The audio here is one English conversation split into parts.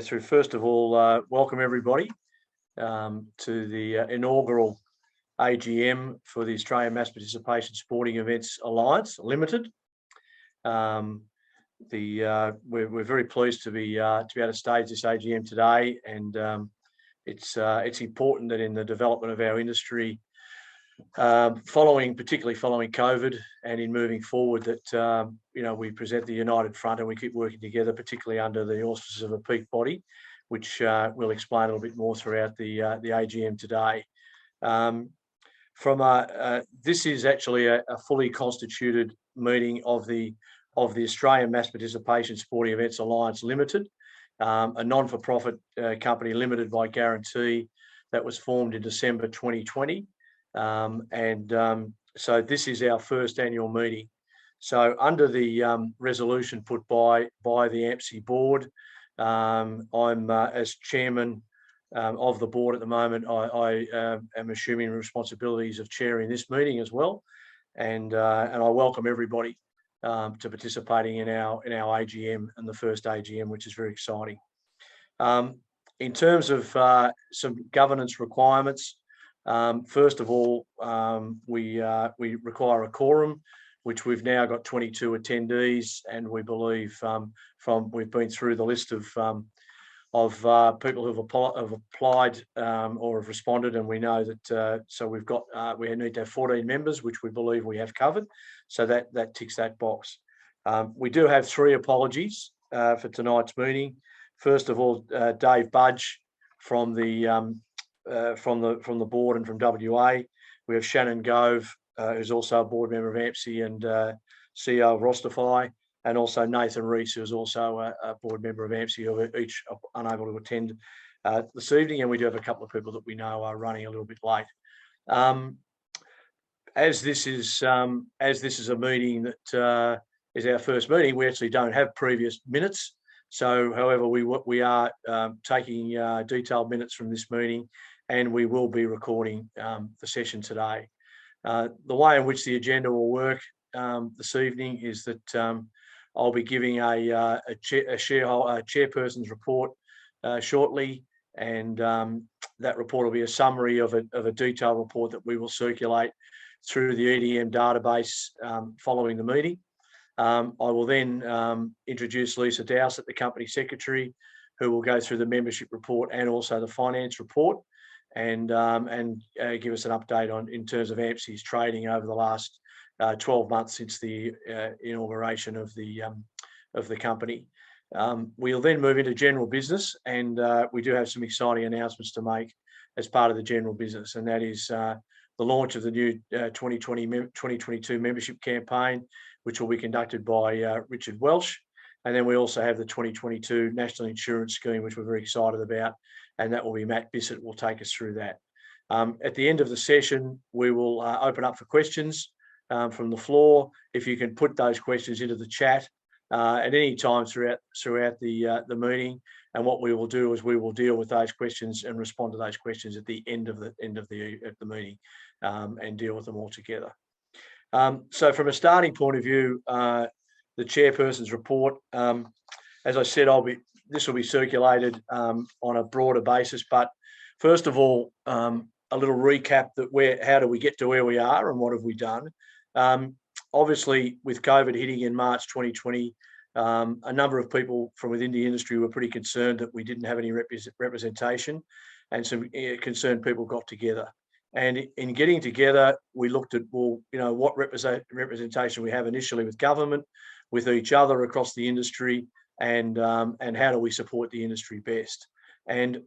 So first of all, welcome everybody to the inaugural AGM for the Australian Mass Participation Sporting Events Alliance Limited. We're very pleased to be able to stage this AGM today, and it's important that in the development of our industry, particularly following COVID, and in moving forward, that we present the united front and we keep working together, particularly under the auspices of a peak body, which we'll explain a little bit more throughout the AGM today. This is actually a fully constituted meeting of the Australian Mass Participation Sporting Events Alliance Limited, a non-for-profit company limited by guarantee that was formed in December 2020. So this is our first annual meeting. So under the resolution put by the Ampsea board, I'm as chairman of the board at the moment. I am assuming responsibilities of chairing this meeting as well, and I welcome everybody to participating in our AGM, and the first AGM, which is very exciting. In terms of some governance requirements, first of all, we require a quorum, which we've now got 22 attendees, and we believe we've been through the list of people who have applied or have responded, and we know that so we need to have 14 members, which we believe we have covered. So that ticks that box. We do have 3 apologies for tonight's meeting. First of all, Dave Budge from the board and from WA. We have Shannon Gove, who's also a board member of Ampsea and CEO of Rostify, and also Nathan Rees, who is also a board member of Ampsea, who are each unable to attend this evening. And we do have a couple of people that we know are running a little bit late. As this is a meeting that is our first meeting, we actually don't have previous minutes. So, however, we are taking detailed minutes from this meeting, and we will be recording the session today. The way in which the agenda will work this evening is that I'll be giving a chairperson's report shortly, and that report will be a summary of a detailed report that we will circulate through the EDM database following the meeting. I will then introduce Lisa Dowsett, the company secretary, who will go through the membership report and also the finance report, and give us an update in terms of Ampsea's trading over the last 12 months since the inauguration of the company. We'll then move into general business, and we do have some exciting announcements to make as part of the general business, and that is the launch of the new 2022 membership campaign, which will be conducted by Richard Welsh. And then we also have the 2022 National Insurance Scheme, which we're very excited about, and that will be Matt Bissett will take us through that. At the end of the session, we will open up for questions from the floor. If you can put those questions into the chat at any time throughout the meeting, and what we will do is we will deal with those questions and respond to those questions at the end of the meeting, and deal with them all together. So from a starting point of view, the chairperson's report, as I said, this will be circulated on a broader basis. But first of all, a little recap how do we get to where we are and what have we done? Obviously, with COVID hitting in March 2020, a number of people from within the industry were pretty concerned that we didn't have any representation, and some concerned people got together. And in getting together, we looked at, what representation we have initially with government, with each other across the industry, and how do we support the industry best. And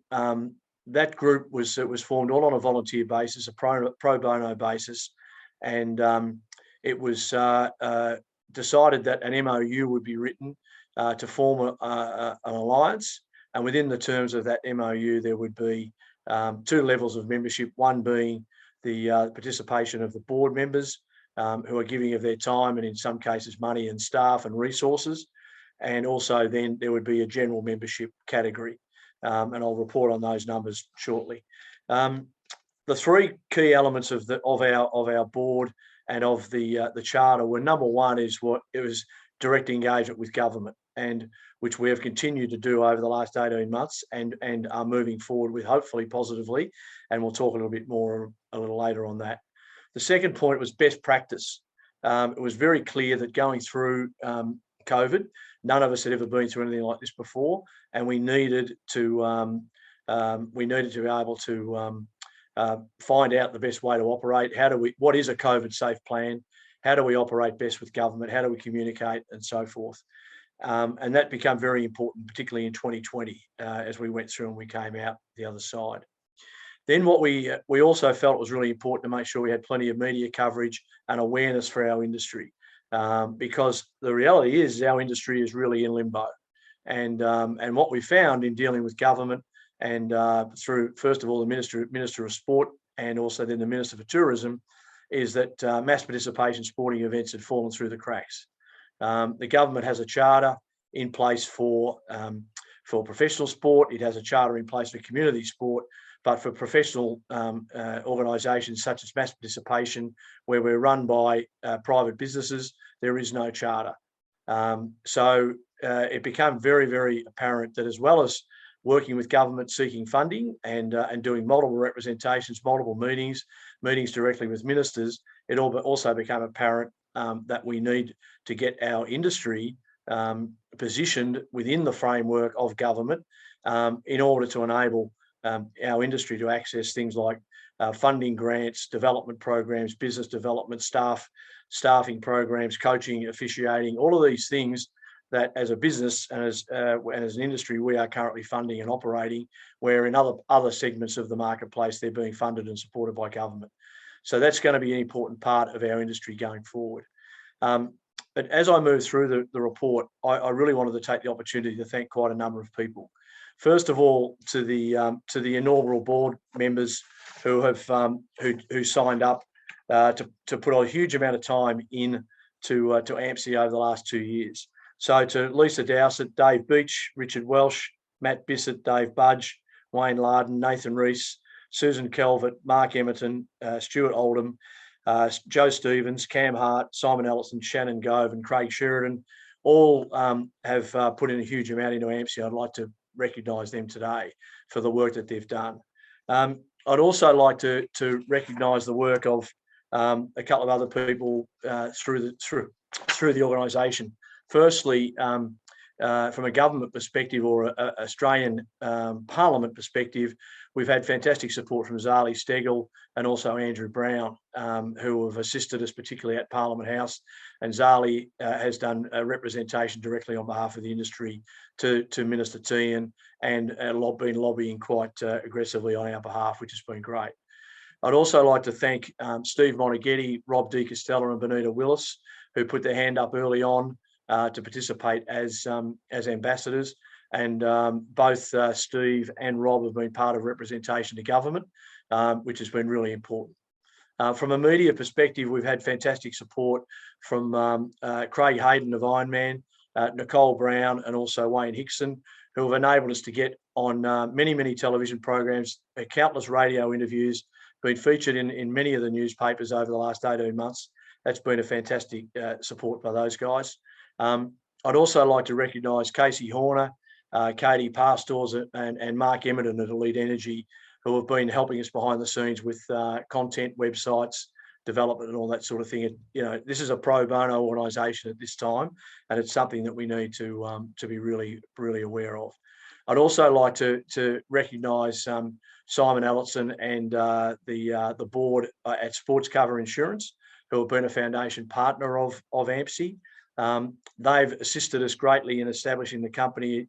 that group was formed all on a volunteer basis, a pro bono basis, and it was decided that an MOU would be written to form an alliance. And within the terms of that MOU, there would be 2 levels of membership, one being the participation of the board members, who are giving of their time and in some cases money and staff and resources. And also then there would be a general membership category. And I'll report on those numbers shortly. The 3 key elements of our board and of the charter were, number one, it was direct engagement with government. and which we have continued to do over the last 18 months and are moving forward with, hopefully positively. And we'll talk a little bit more a little later on that. The second point was best practice. It was very clear that going through COVID, none of us had ever been through anything like this before, and we needed to be able to find out the best way to operate. What is a COVID safe plan? How do we operate best with government? How do we communicate, and so forth? And that became very important, particularly in 2020, as we went through and we came out the other side. Then what we also felt was really important to make sure we had plenty of media coverage and awareness for our industry, because the reality is our industry is really in limbo. And what we found in dealing with government and through, first of all, the Minister of Sport and also then the Minister for Tourism, is that mass participation sporting events had fallen through the cracks. The government has a charter in place for professional sport. It has a charter in place for community sport, but for professional organisations such as mass participation, where we're run by private businesses, there is no charter. So it became very, very apparent that as well as working with government seeking funding and doing multiple representations, multiple meetings directly with ministers, it also became apparent that we need to get our industry positioned within the framework of government in order to enable our industry to access things like funding grants, development programs, business development, staffing programs, coaching, officiating, all of these things that as a business and as an industry we are currently funding and operating, where in other segments of the marketplace they're being funded and supported by government. So that's going to be an important part of our industry going forward. But as I move through the report, I really wanted to take the opportunity to thank quite a number of people. First of all, to the inaugural board members who have who signed up to put a huge amount of time in to Ampsea over the last 2 years. So to Lisa Dowsett, Dave Beach, Richard Welsh, Matt Bissett, Dave Budge, Wayne Larden, Nathan Rees, Susan Calvert, Mark Emerton, Stuart Oldham, Joe Stevens, Cam Hart, Simon Ellison, Shannon Gove and Craig Sheridan all have put in a huge amount into Ampsea. I'd like to recognise them today for the work that they've done. I'd also like to recognise the work of a couple of other people through the organisation. Firstly, from a government perspective or a Australian Parliament perspective, we've had fantastic support from Zali Stegel and also Andrew Brown, who have assisted us particularly at Parliament House. And Zali has done a representation directly on behalf of the industry to Minister Tehan and been lobbying quite aggressively on our behalf, which has been great. I'd also like to thank Steve Monaghetti, Rob De Castella and Benita Willis, who put their hand up early on to participate as ambassadors, and both Steve and Rob have been part of representation to government, which has been really important. From a media perspective, we've had fantastic support from Craig Hayden of Ironman, Nicole Brown and also Wayne Hickson, who have enabled us to get on many television programs, countless radio interviews, been featured in many of the newspapers over the last 18 months. That's been a fantastic support by those guys. I'd also like to recognise Casey Horner, Katie Pastors and Mark Emerton at Elite Energy, who have been helping us behind the scenes with content, websites, development and all that sort of thing. This is a pro bono organisation at this time, and it's something that we need to be really aware of. I'd also like to recognise Simon Ellison and the board at Sports Cover Insurance, who have been a foundation partner of Ampsea. They've assisted us greatly in establishing the company,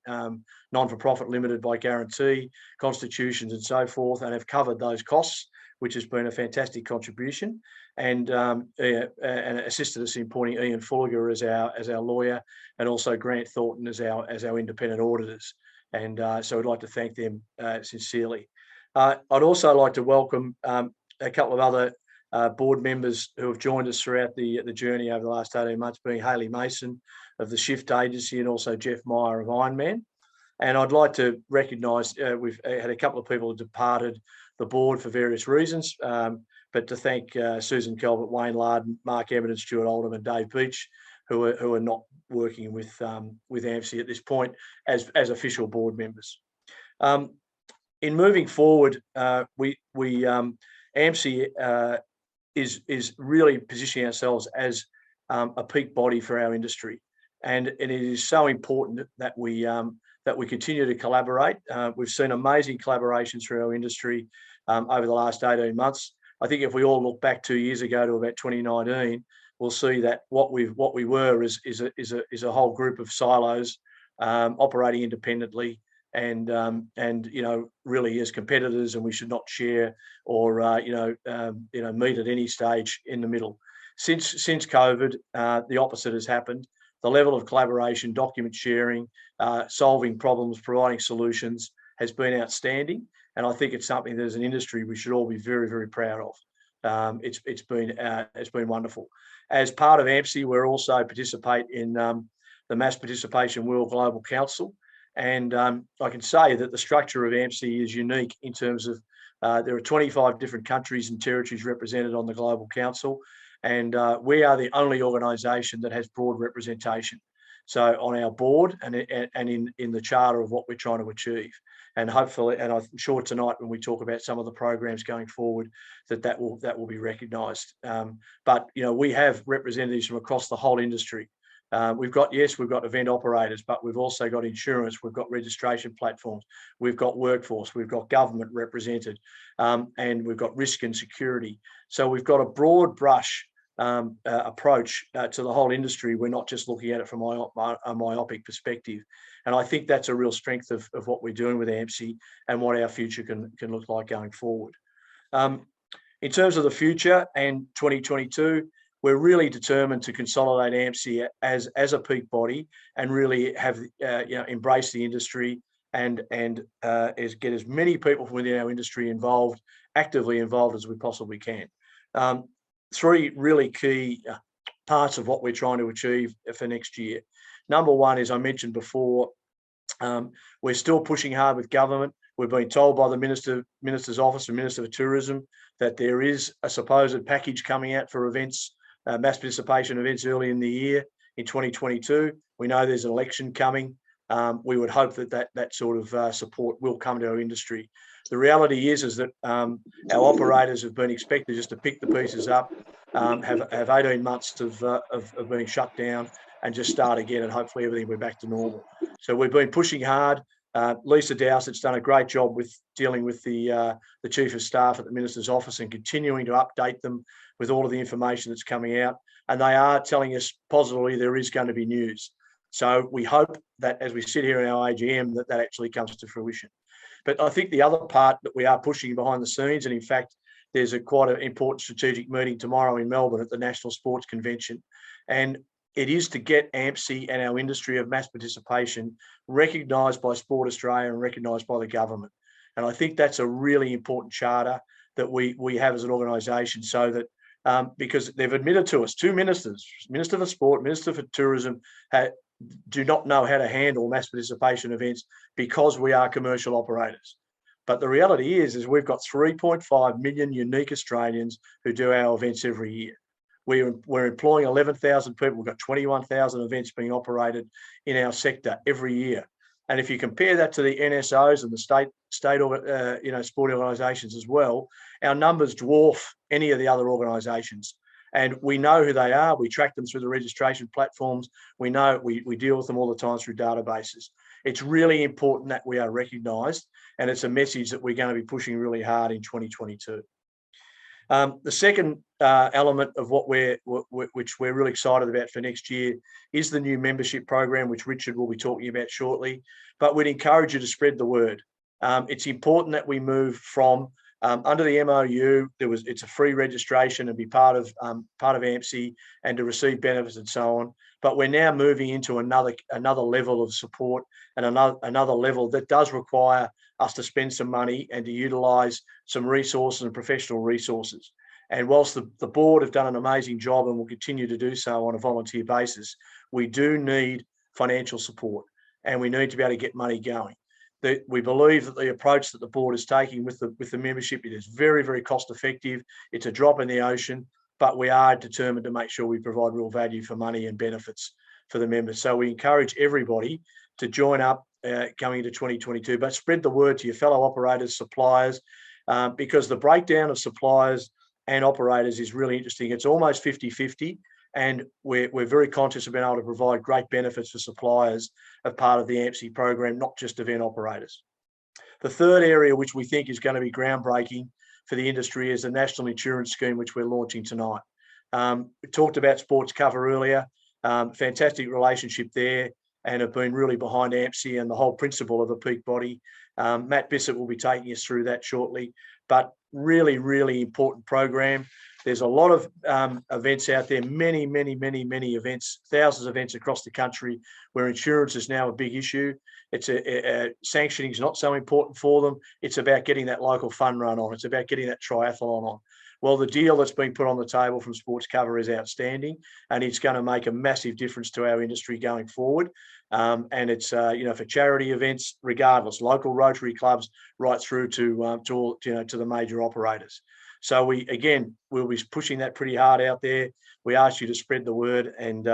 non-for-profit limited by guarantee, constitutions and so forth, and have covered those costs, which has been a fantastic contribution, and assisted us in appointing Ian Fulliger as our lawyer, and also Grant Thornton as our independent auditors. And so I'd like to thank them sincerely. I'd also like to welcome a couple of other board members who have joined us throughout the journey over the last 18 months, being Hayley Mason of the Shift Agency and also Jeff Meyer of Ironman. And I'd like to recognise we've had a couple of people who departed the board for various reasons, but to thank Susan Calvert, Wayne Larden, Mark Emerton, Stuart Oldham and Dave Beach, who are not working with Ampsea at this point as official board members. In moving forward, Ampsea is really positioning ourselves as a peak body for our industry, and it is so important that we continue to collaborate. We've seen amazing collaborations through our industry over the last 18 months. I think if we all look back 2 years ago to about 2019, we'll see that what we were is a whole group of silos operating independently, and really as competitors, and we should not share or meet at any stage in the middle. Since COVID, the opposite has happened. The level of collaboration, document sharing, solving problems, providing solutions has been outstanding, and I think it's something that as an industry we should all be very, very proud of. It's been wonderful. As part of Ampsea, we're also participate in the Mass Participation World Global Council, and I can say that the structure of Ampsea is unique in terms of there are 25 different countries and territories represented on the Global Council, and we are the only organisation that has broad representation. So on our board and in the charter of what we're trying to achieve, and hopefully, and I'm sure tonight when we talk about some of the programs going forward, that will be recognised. But we have representatives from across the whole industry. We've got event operators, but we've also got insurance, we've got registration platforms, we've got workforce, we've got government represented, and we've got risk and security. So we've got a broad brush approach to the whole industry. We're not just looking at it from a myopic perspective. And I think that's a real strength of what we're doing with Ampsea and what our future can look like going forward. In terms of the future and 2022, we're really determined to consolidate Ampsea as a peak body and really have embrace the industry and get as many people from within our industry actively involved as we possibly can. Three really key parts of what we're trying to achieve for next year. Number one, as I mentioned before, we're still pushing hard with government. We've been told by the Minister's Office and Minister for Tourism that there is a supposed package coming out for events, mass participation events early in the year in 2022. We know there's an election coming. We would hope that sort of support will come to our industry. The reality is that our operators have been expected just to pick the pieces up, have 18 months of being shut down and just start again, and hopefully everything will be back to normal. So we've been pushing hard. Lisa Dowsett's done a great job with dealing with the Chief of Staff at the Minister's Office and continuing to update them with all of the information that's coming out. And they are telling us positively there is going to be news. So we hope that as we sit here in our AGM, that actually comes to fruition. But I think the other part that we are pushing behind the scenes, and in fact, there's quite an important strategic meeting tomorrow in Melbourne at the National Sports Convention, and it is to get Ampsea and our industry of mass participation recognised by Sport Australia and recognised by the government. And I think that's a really important charter that we have as an organisation, so that because they've admitted to us, two ministers, Minister for Sport, Minister for Tourism, do not know how to handle mass participation events because we are commercial operators. But the reality is we've got 3.5 million unique Australians who do our events every year. We're employing 11,000 people. We've got 21,000 events being operated in our sector every year. And if you compare that to the NSOs and the state sporting organisations as well, our numbers dwarf any of the other organisations. And we know who they are. We track them through the registration platforms. We know we deal with them all the time through databases. It's really important that we are recognised, and it's a message that we're going to be pushing really hard in 2022. The second element of which we're really excited about for next year is the new membership program, which Richard will be talking about shortly. But we'd encourage you to spread the word. It's important that we move from under the MOU. It's a free registration and be part of Ampsea and to receive benefits and so on. But we're now moving into another level of support and another level that does require us to spend some money and to utilise some resources and professional resources. And whilst the board have done an amazing job and will continue to do so on a volunteer basis, we do need financial support and we need to be able to get money going. We believe that the approach that the board is taking with the membership, it is very, very cost effective. It's a drop in the ocean, but we are determined to make sure we provide real value for money and benefits for the members. So we encourage everybody to join up coming into 2022, but spread the word to your fellow operators, suppliers, because the breakdown of suppliers and operators is really interesting. It's almost 50-50, and we're very conscious of being able to provide great benefits for suppliers as part of the Ampsea program, not just event operators. The third area which we think is going to be groundbreaking for the industry is the national insurance scheme, which we're launching tonight. We talked about sports cover earlier, fantastic relationship there, and have been really behind Ampsea and the whole principle of a peak body. Matt Bissett will be taking us through that shortly, but really, really important program. There's a lot of events out there, many events, thousands of events across the country where insurance is now a big issue. It's sanctioning is not so important for them. It's about getting that local fun run on. It's about getting that triathlon on. Well, the deal that's been put on the table from Sports Cover is outstanding, and it's going to make a massive difference to our industry going forward. And it's for charity events, regardless, local Rotary clubs, right through to all, to the major operators. So we'll be pushing that pretty hard out there. We ask you to spread the word, and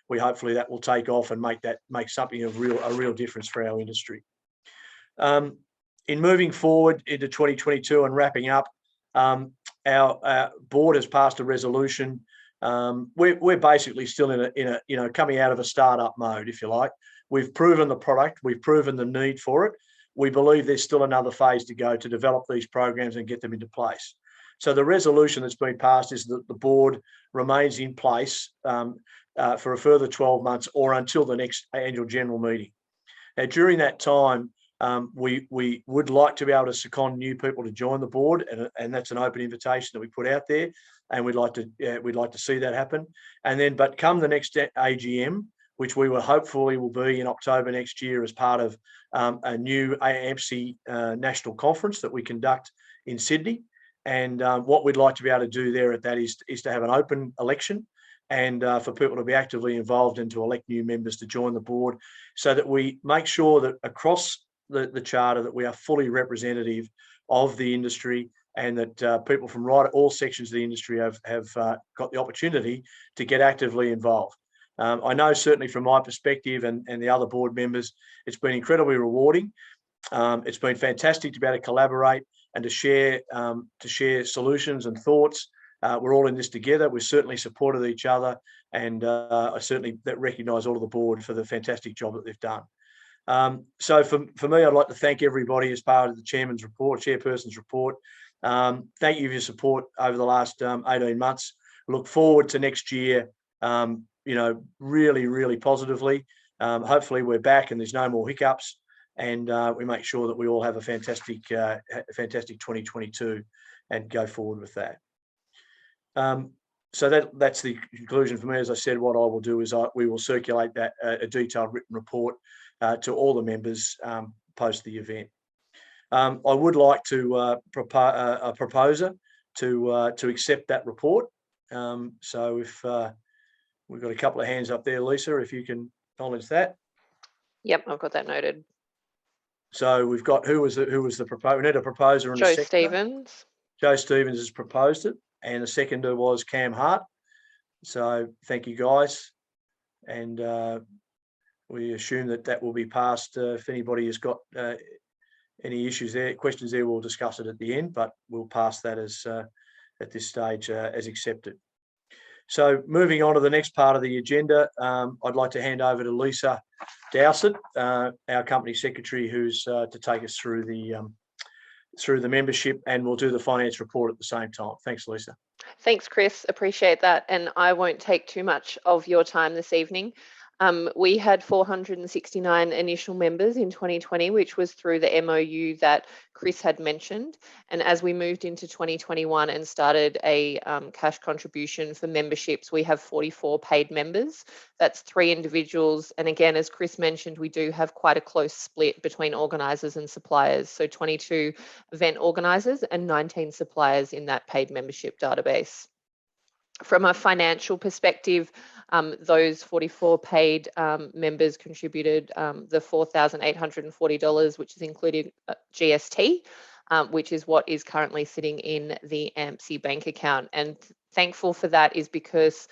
we hopefully that will take off and make something of a real difference for our industry. In moving forward into 2022 and wrapping up, our board has passed a resolution. We're basically still in a coming out of a startup mode, if you like. We've proven the product, we've proven the need for it. We believe there's still another phase to go to develop these programs and get them into place. So the resolution that's been passed is that the board remains in place for a further 12 months or until the next annual general meeting. Now, during that time, we would like to be able to second new people to join the board, and that's an open invitation that we put out there, and we'd like to see that happen. And then, but come the next AGM, which we will hopefully will be in October next year as part of a new Ampsea national conference that we conduct in Sydney. And what we'd like to be able to do there at that is to have an open election, and for people to be actively involved and to elect new members to join the board, so that we make sure that across the charter that we are fully representative of the industry, and that people from all sections of the industry have got the opportunity to get actively involved. I know certainly from my perspective and the other board members, it's been incredibly rewarding. It's been fantastic to be able to collaborate and to share solutions and thoughts. We're all in this together. We've certainly supported each other, and I certainly recognise all of the board for the fantastic job that they've done. So for me, I'd like to thank everybody as part of the chairperson's report. Thank you for your support over the last 18 months. Look forward to next year, really, really positively. Hopefully we're back and there's no more hiccups, and we make sure that we all have a fantastic 2022 and go forward with that. So that's the conclusion for me. As I said, what I will do is we will circulate a detailed written report to all the members post the event. I would like to propose a proposer to accept that report. So if we've got a couple of hands up there, Lisa, if you can acknowledge that. Yep, I've got that noted. So we've got who was the proposer? We need a proposer and a seconder. Joe Stevens. Joe Stevens has proposed it, and the seconder was Cam Hart. So thank you, guys, and we assume that will be passed. If anybody has got any issues there, questions there, we'll discuss it at the end, but we'll pass that as at this stage as accepted. So moving on to the next part of the agenda, I'd like to hand over to Lisa Dowsett, our company secretary, who's to take us through the membership, and we'll do the finance report at the same time. Thanks, Lisa. Thanks, Chris. Appreciate that. And I won't take too much of your time this evening. We had 469 initial members in 2020, which was through the MOU that Chris had mentioned. And as we moved into 2021 and started a cash contribution for memberships, we have 44 paid members. That's 3 individuals. And again, as Chris mentioned, we do have quite a close split between organisers and suppliers. So 22 event organisers and 19 suppliers in that paid membership database. From a financial perspective, those 44 paid members contributed the $4,840, which is including GST, which is what is currently sitting in the Ampsea bank account. And thankful for that is because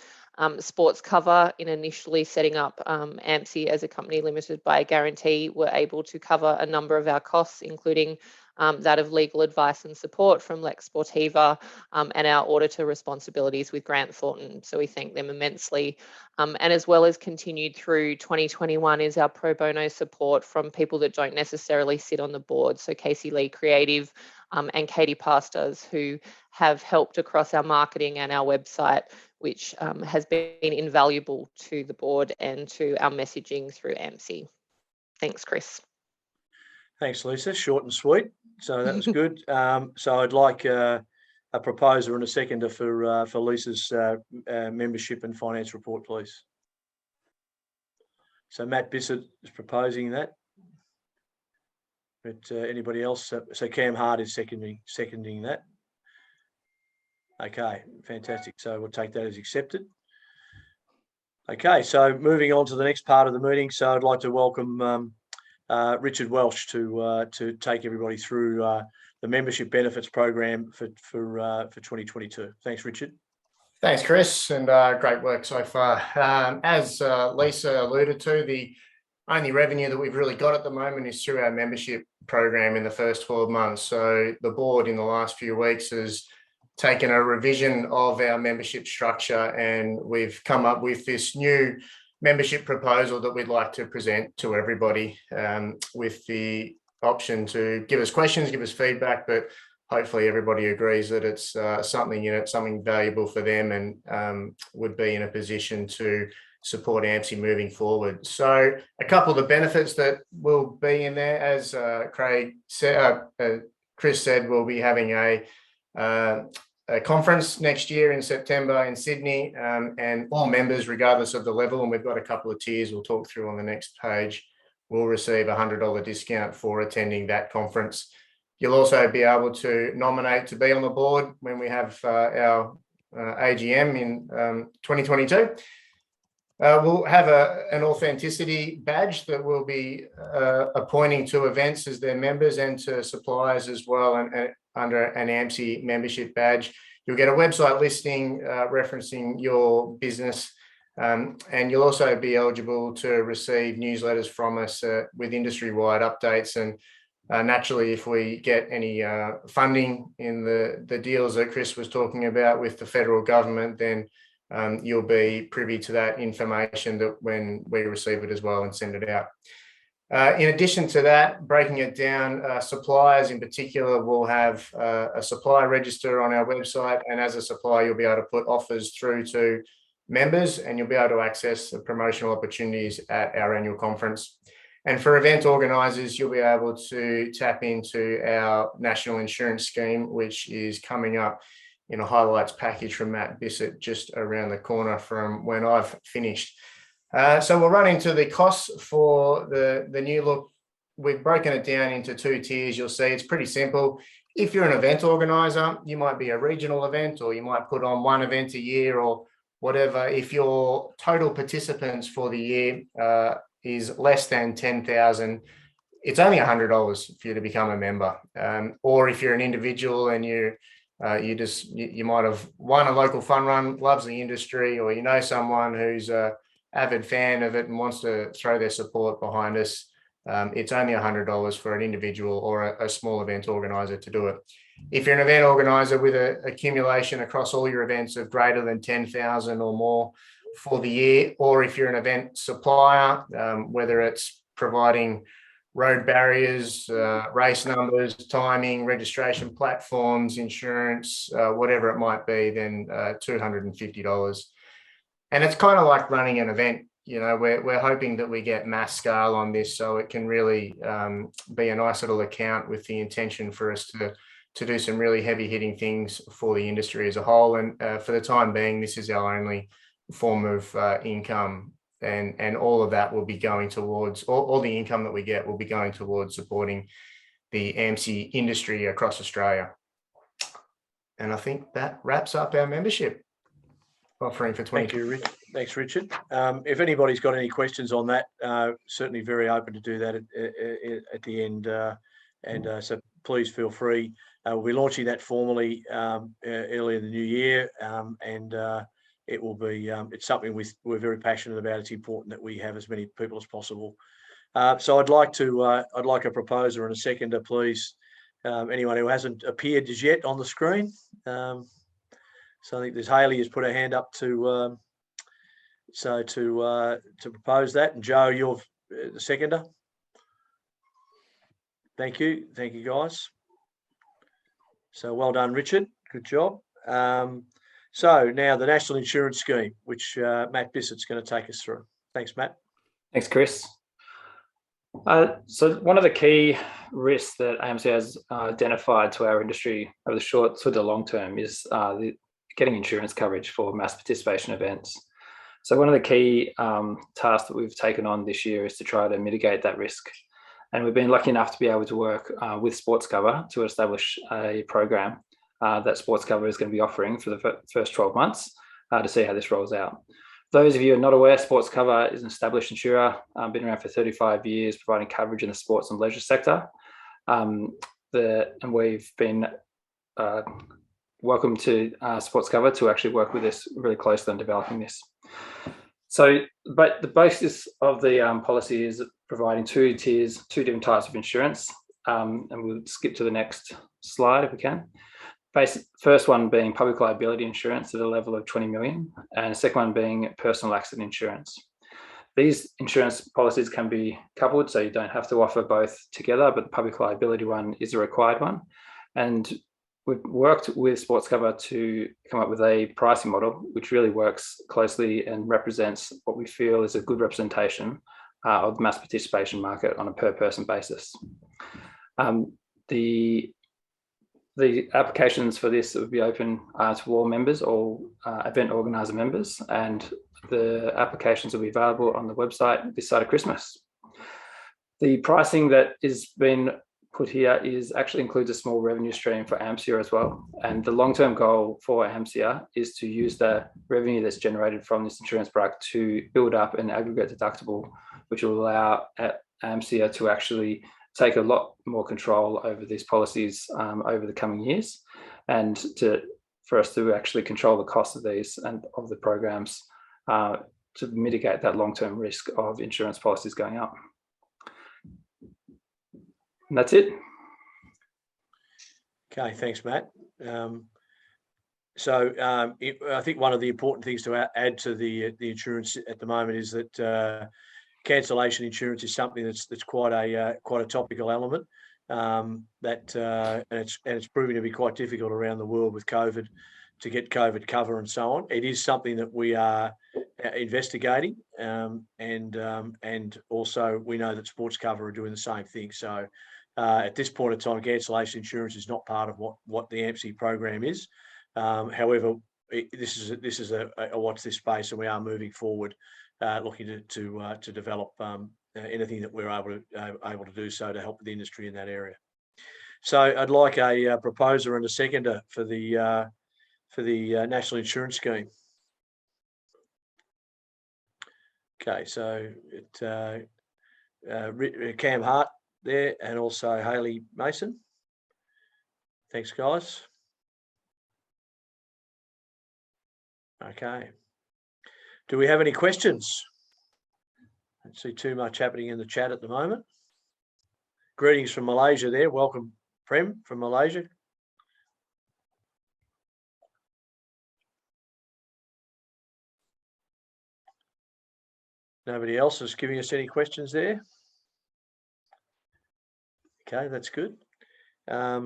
Sports Cover, in initially setting up Ampsea as a company limited by a guarantee, were able to cover a number of our costs, including that of legal advice and support from Lex Sportiva, and our auditor responsibilities with Grant Thornton. So we thank them immensely. And as well as continued through 2021 is our pro bono support from people that don't necessarily sit on the board. So Casey Lee Creative and Katie Pastors, who have helped across our marketing and our website, which has been invaluable to the board and to our messaging through Ampsea. Thanks, Chris. Thanks, Lisa. Short and sweet. So that was good. So I'd like a proposer and a seconder for Lisa's membership and finance report, please. So Matt Bissett is proposing that. But anybody else? So Cam Hart is seconding that. Okay, fantastic. So we'll take that as accepted. Okay, so moving on to the next part of the meeting. So I'd like to welcome Richard Welsh to take everybody through the membership benefits program for 2022. Thanks, Richard. Thanks, Chris, and great work so far. As Lisa alluded to, the only revenue that we've really got at the moment is through our membership program in the first 12 months. So the board in the last few weeks has taken a revision of our membership structure, and we've come up with this new membership proposal that we'd like to present to everybody, with the option to give us questions, give us feedback, but hopefully everybody agrees that it's something valuable for them and would be in a position to support Ampsea moving forward. So a couple of the benefits that will be in there, as Chris said, we'll be having a conference next year in September in Sydney, and all members, regardless of the level, and we've got a couple of tiers we'll talk through on the next page, will receive a $100 discount for attending that conference. You'll also be able to nominate to be on the board when we have our AGM in 2022. We'll have an authenticity badge that we'll be appointing to events as their members and to suppliers as well, and under an Ampsea membership badge. You'll get a website listing referencing your business, and you'll also be eligible to receive newsletters from us with industry-wide updates. And naturally, if we get any funding in the deals that Chris was talking about with the federal government, then you'll be privy to that information that when we receive it as well and send it out. In addition to that, breaking it down, suppliers in particular will have a supplier register on our website, and as a supplier, you'll be able to put offers through to members, and you'll be able to access the promotional opportunities at our annual conference. And for event organisers, you'll be able to tap into our national insurance scheme, which is coming up in a highlights package from Matt Bissett just around the corner from when I've finished. So we'll run into the costs for the new look. We've broken it down into two tiers. You'll see it's pretty simple. If you're an event organizer, you might be a regional event, or you might put on one event a year or whatever. If your total participants for the year is less than 10,000, it's only $100 for you to become a member. Or if you're an individual and you might have won a local fun run, loves the industry, or you know someone who's a avid fan of it and wants to throw their support behind us, it's only $100 for an individual or a small event organizer to do it. If you're an event organizer with an accumulation across all your events of greater than 10,000 or more for the year, or if you're an event supplier, whether it's providing road barriers, race numbers, timing, registration platforms, insurance, whatever it might be, then $250. And it's kind of like running an event. You know, we're hoping that we get mass scale on this, so it can really be a nice little account with the intention for us to do some really heavy hitting things for the industry as a whole. And for the time being, this is our only form of income, and all of that will be going towards, all the income that we get will be going towards supporting the Ampsea industry across Australia. And I think that wraps up our membership offering for 2020. Thank you, Richard. Thanks, Richard. If anybody's got any questions on that, certainly very open to do that at the end So please feel free. We'll be launching that formally early in the new year, and it will be. It's something we're very passionate about. It's important that we have as many people as possible. So I'd like a proposer and a seconder, please. Anyone who hasn't appeared as yet on the screen. So I think there's Hayley has put her hand up to propose that, and Joe, you're the seconder. Thank you, guys. So well done, Richard. Good job. So now the National Insurance Scheme, which Matt Bissett's going to take us through. Thanks, Matt. Thanks, Chris. So one of the key risks that Ampsea has identified to our industry over the short to the long term is getting insurance coverage for mass participation events. So one of the key tasks that we've taken on this year is to try to mitigate that risk. And we've been lucky enough to be able to work with Sports Cover to establish a program that Sports Cover is going to be offering for the first 12 months to see how this rolls out. Those of you who are not aware, Sports Cover is an established insurer, been around for 35 years, providing coverage in the sports and leisure sector. And we've been welcome to Sports Cover to actually work with us really closely on developing this. So, but the basis of the policy is providing two tiers, two different types of insurance. And we'll skip to the next slide if we can. First one being public liability insurance at a level of 20 million, and the second one being personal accident insurance. These insurance policies can be coupled, so you don't have to offer both together, but the public liability one is a required one. And we've worked with Sports Cover to come up with a pricing model, which really works closely and represents what we feel is a good representation of the mass participation market on a per person basis. The applications for this would be open to all members, all event organizer members, and the applications will be available on the website this side of Christmas. The pricing that is been put here actually includes a small revenue stream for Ampsea as well. And the long-term goal for Ampsea is to use the revenue that's generated from this insurance product to build up an aggregate deductible, which will allow Ampsea to actually take a lot more control over these policies over the coming years, and for us to actually control the cost of these and of the programs to mitigate that long-term risk of insurance policies going up. And that's it. Okay, thanks, Matt. I think one of the important things to add to the insurance at the moment is that cancellation insurance is something that's quite a topical element. And it's proving to be quite difficult around the world with COVID to get COVID cover and so on. It is something that we are investigating, and also we know that Sports Cover are doing the same thing. So at this point in time, cancellation insurance is not part of what the Ampsea program is. However, this is a watch this space, and we are moving forward, looking to develop anything that we're able to do so to help the industry in that area. So I'd like a proposer and a seconder for the National Insurance Scheme. Okay, so Cam Hart there, and also Hayley Mason. Thanks, guys. Okay. Do we have any questions? I don't see too much happening in the chat at the moment. Greetings from Malaysia there. Welcome, Prem, from Malaysia. Nobody else is giving us any questions there. Okay, that's good. As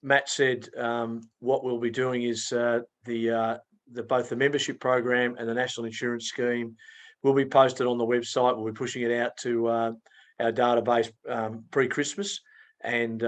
Matt said, what we'll be doing is both the membership program and the National Insurance Scheme will be posted on the website. We'll be pushing it out to our database pre-Christmas, and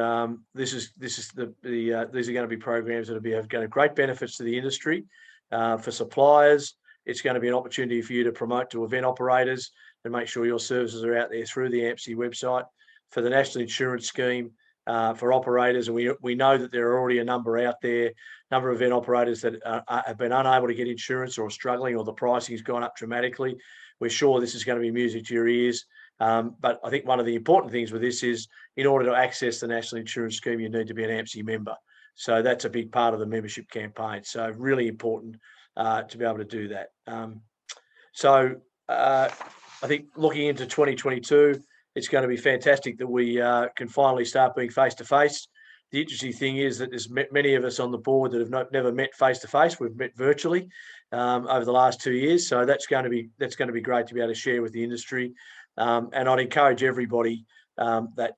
these are going to be programs that will be of great benefits to the industry, for suppliers. It's going to be an opportunity for you to promote to event operators and make sure your services are out there through the Ampsea website. For the National Insurance Scheme, for operators, and we know that there are already a number out there, number of event operators that have been unable to get insurance or are struggling, or the pricing has gone up dramatically. We're sure this is going to be music to your ears, But I think one of the important things with this is, in order to access the National Insurance Scheme, you need to be an Ampsea member. So that's a big part of the membership campaign. So really important to be able to do that. I think looking into 2022, it's going to be fantastic that we can finally start being face-to-face. The interesting thing is that there's many of us on the board that have never met face-to-face. We've met virtually over the last 2 years. So that's going to be great to be able to share with the industry. And I'd encourage everybody that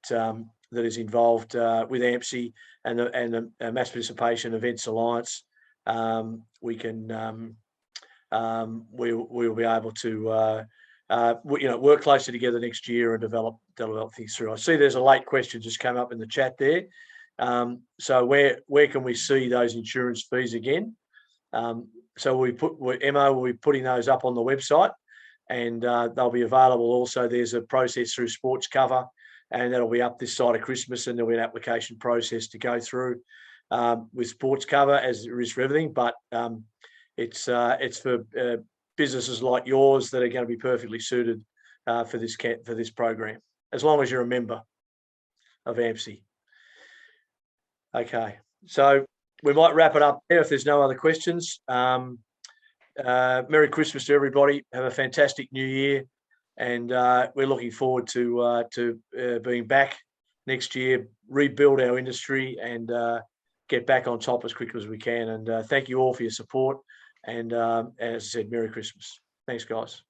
is involved with Ampsea and the Mass Participation Events Alliance. We'll be able to work closer together next year and develop things through. I see there's a late question just came up in the chat there. So where can we see those insurance fees again? So Emma will be putting those up on the website, and they'll be available. Also, there's a process through Sports Cover, and that'll be up this side of Christmas, and there'll be an application process to go through with Sports Cover, as there is for everything. But it's for businesses like yours that are going to be perfectly suited for this program, as long as you're a member of Ampsea. Okay, so we might wrap it up there if there's no other questions. Merry Christmas to everybody. Have a fantastic New Year, and we're looking forward to being back next year, rebuild our industry, and get back on top as quickly as we can. And thank you all for your support. And as I said, Merry Christmas. Thanks, guys.